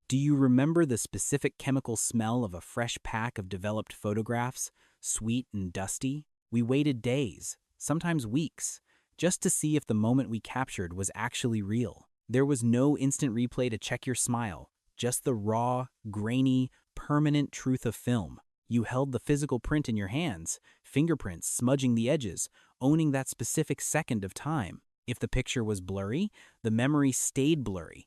Do you remember the specific chemical smell of a fresh pack of developed photographs, sweet and dusty? We waited days, sometimes weeks, just to see if the moment we captured was actually real. There was no instant replay to check your smile, just the raw, grainy, permanent truth of film. You held the physical print in your hands, fingerprints smudging the edges, owning that specific second of time. If the picture was blurry, the memory stayed blurry,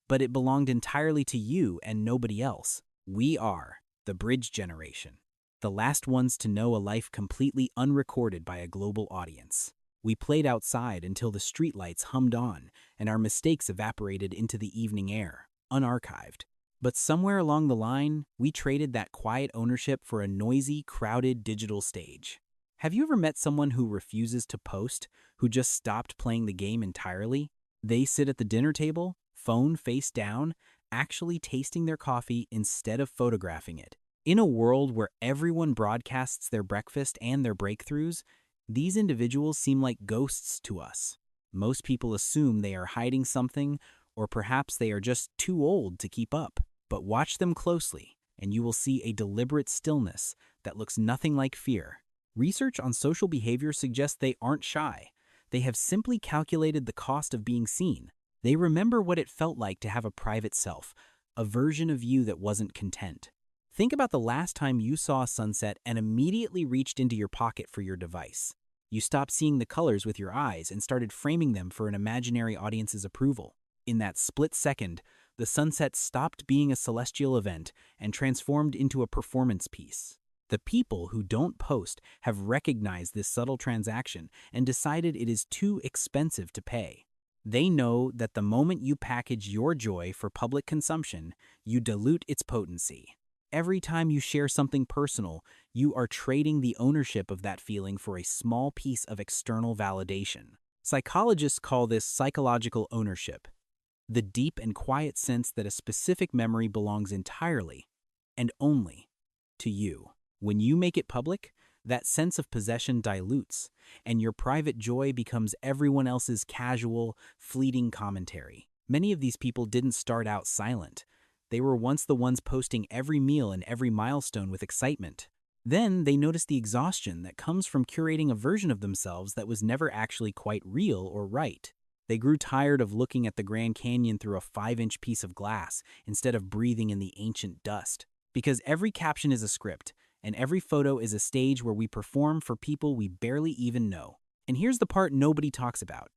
but it belonged entirely to you and nobody else. We are the bridge generation, the last ones to know a life completely unrecorded by a global audience. We played outside until the streetlights hummed on and our mistakes evaporated into the evening air, unarchived. But somewhere along the line, we traded that quiet ownership for a noisy, crowded digital stage. Have you ever met someone who refuses to post, who just stopped playing the game entirely? They sit at the dinner table, phone face down, actually tasting their coffee instead of photographing it. In a world where everyone broadcasts their breakfast and their breakthroughs, these individuals seem like ghosts to us. Most people assume they are hiding something, or perhaps they are just too old to keep up. But watch them closely, and you will see a deliberate stillness that looks nothing like fear. Research on social behavior suggests they aren't shy. They have simply calculated the cost of being seen. They remember what it felt like to have a private self, a version of you that wasn't content. Think about the last time you saw a sunset and immediately reached into your pocket for your device. You stopped seeing the colors with your eyes and started framing them for an imaginary audience's approval. In that split second, the sunset stopped being a celestial event and transformed into a performance piece. The people who don't post have recognized this subtle transaction and decided it is too expensive to pay. They know that the moment you package your joy for public consumption, you dilute its potency. Every time you share something personal, you are trading the ownership of that feeling for a small piece of external validation. Psychologists call this psychological ownership, the deep and quiet sense that a specific memory belongs entirely and only to you. When you make it public, that sense of possession dilutes, and your private joy becomes everyone else's casual, fleeting commentary. Many of these people didn't start out silent. They were once the ones posting every meal and every milestone with excitement. Then they noticed the exhaustion that comes from curating a version of themselves that was never actually quite real or right. They grew tired of looking at the Grand Canyon through a 5-inch piece of glass instead of breathing in the ancient dust. Because every caption is a script, and every photo is a stage where we perform for people we barely even know. And here's the part nobody talks about.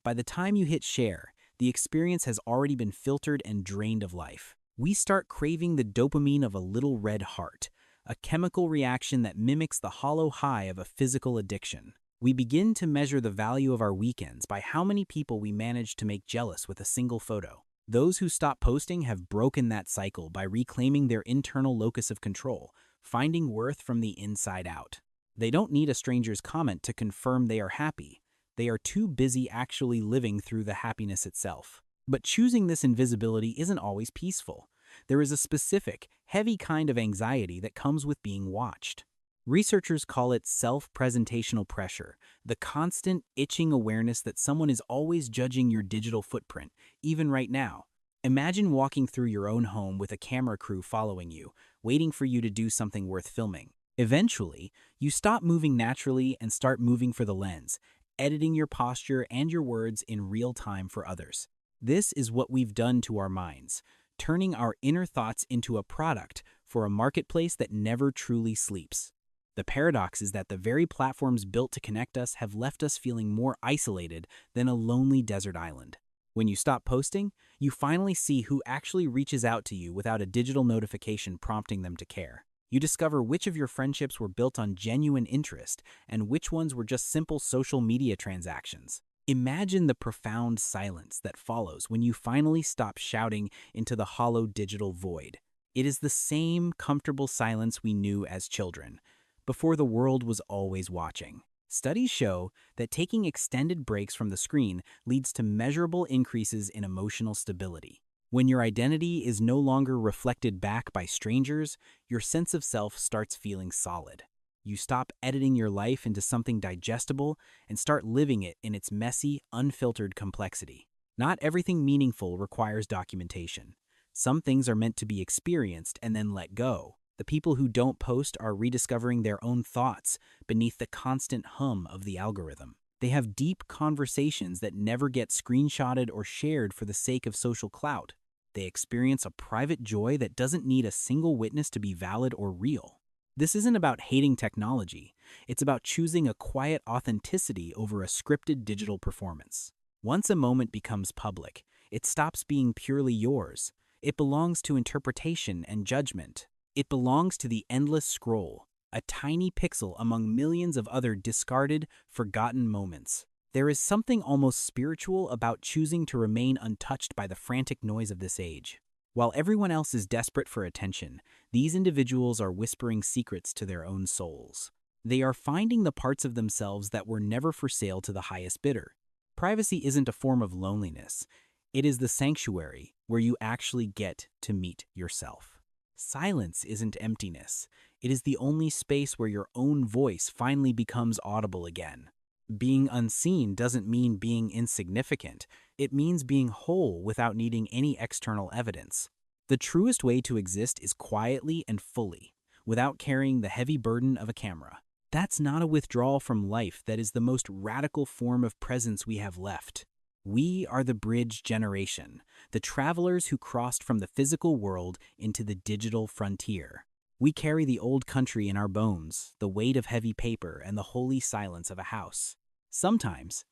By the time you hit share, the experience has already been filtered and drained of life. We start craving the dopamine of a little red heart, a chemical reaction that mimics the hollow high of a physical addiction. We begin to measure the value of our weekends by how many people we manage to make jealous with a single photo. Those who stop posting have broken that cycle by reclaiming their internal locus of control, finding worth from the inside out. They don't need a stranger's comment to confirm they are happy. They are too busy actually living through the happiness itself. But choosing this invisibility isn't always peaceful. There is a specific, heavy kind of anxiety that comes with being watched. Researchers call it self-presentational pressure, the constant, itching awareness that someone is always judging your digital footprint, even right now. Imagine walking through your own home with a camera crew following you, waiting for you to do something worth filming. Eventually, you stop moving naturally and start moving for the lens, editing your posture and your words in real time for others. This is what we've done to our minds, turning our inner thoughts into a product for a marketplace that never truly sleeps. The paradox is that the very platforms built to connect us have left us feeling more isolated than a lonely desert island. When you stop posting, you finally see who actually reaches out to you without a digital notification prompting them to care. You discover which of your friendships were built on genuine interest and which ones were just simple social media transactions. Imagine the profound silence that follows when you finally stop shouting into the hollow digital void. It is the same comfortable silence we knew as children, before the world was always watching. Studies show that taking extended breaks from the screen leads to measurable increases in emotional stability. When your identity is no longer reflected back by strangers, your sense of self starts feeling solid. You stop editing your life into something digestible and start living it in its messy, unfiltered complexity. Not everything meaningful requires documentation. Some things are meant to be experienced and then let go. The people who don't post are rediscovering their own thoughts beneath the constant hum of the algorithm. They have deep conversations that never get screenshotted or shared for the sake of social clout. They experience a private joy that doesn't need a single witness to be valid or real. This isn't about hating technology. It's about choosing a quiet authenticity over a scripted digital performance. Once a moment becomes public, it stops being purely yours. It belongs to interpretation and judgment. It belongs to the endless scroll, a tiny pixel among millions of other discarded, forgotten moments. There is something almost spiritual about choosing to remain untouched by the frantic noise of this age. While everyone else is desperate for attention, these individuals are whispering secrets to their own souls. They are finding the parts of themselves that were never for sale to the highest bidder. Privacy isn't a form of loneliness. It is the sanctuary where you actually get to meet yourself. Silence isn't emptiness. It is the only space where your own voice finally becomes audible again. Being unseen doesn't mean being insignificant. It means being whole without needing any external evidence. The truest way to exist is quietly and fully, without carrying the heavy burden of a camera. That's not a withdrawal from life. That is the most radical form of presence we have left. We are the bridge generation, the travelers who crossed from the physical world into the digital frontier. We carry the old country in our bones, the weight of heavy paper, and the holy silence of a house. Sometimes,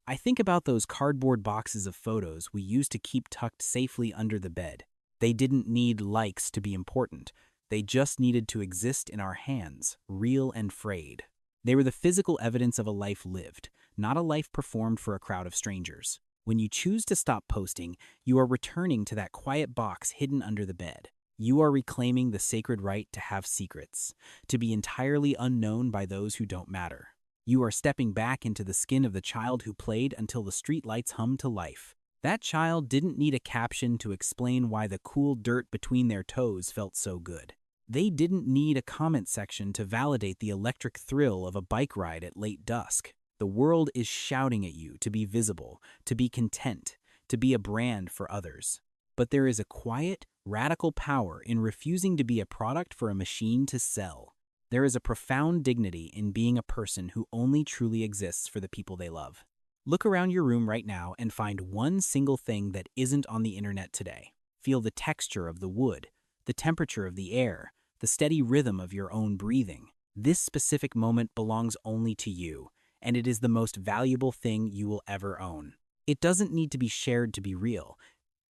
I think about those cardboard boxes of photos we used to keep tucked safely under the bed. They didn't need likes to be important. They just needed to exist in our hands, real and frayed. They were the physical evidence of a life lived, not a life performed for a crowd of strangers. When you choose to stop posting, you are returning to that quiet box hidden under the bed. You are reclaiming the sacred right to have secrets, to be entirely unknown by those who don't matter. You are stepping back into the skin of the child who played until the streetlights hummed to life. That child didn't need a caption to explain why the cool dirt between their toes felt so good. They didn't need a comment section to validate the electric thrill of a bike ride at late dusk. The world is shouting at you to be visible, to be content, to be a brand for others. But there is a quiet, radical power in refusing to be a product for a machine to sell. There is a profound dignity in being a person who only truly exists for the people they love. Look around your room right now and find one single thing that isn't on the internet today. Feel the texture of the wood, the temperature of the air, the steady rhythm of your own breathing. This specific moment belongs only to you, and it is the most valuable thing you will ever own. It doesn't need to be shared to be real.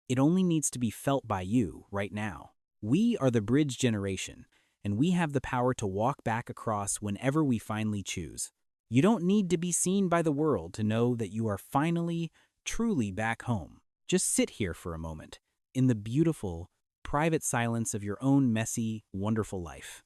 It only needs to be felt by you right now. We are the bridge generation, and we have the power to walk back across whenever we finally choose. You don't need to be seen by the world to know that you are finally, truly back home. Just sit here for a moment, in the beautiful, private silence of your own messy, wonderful life.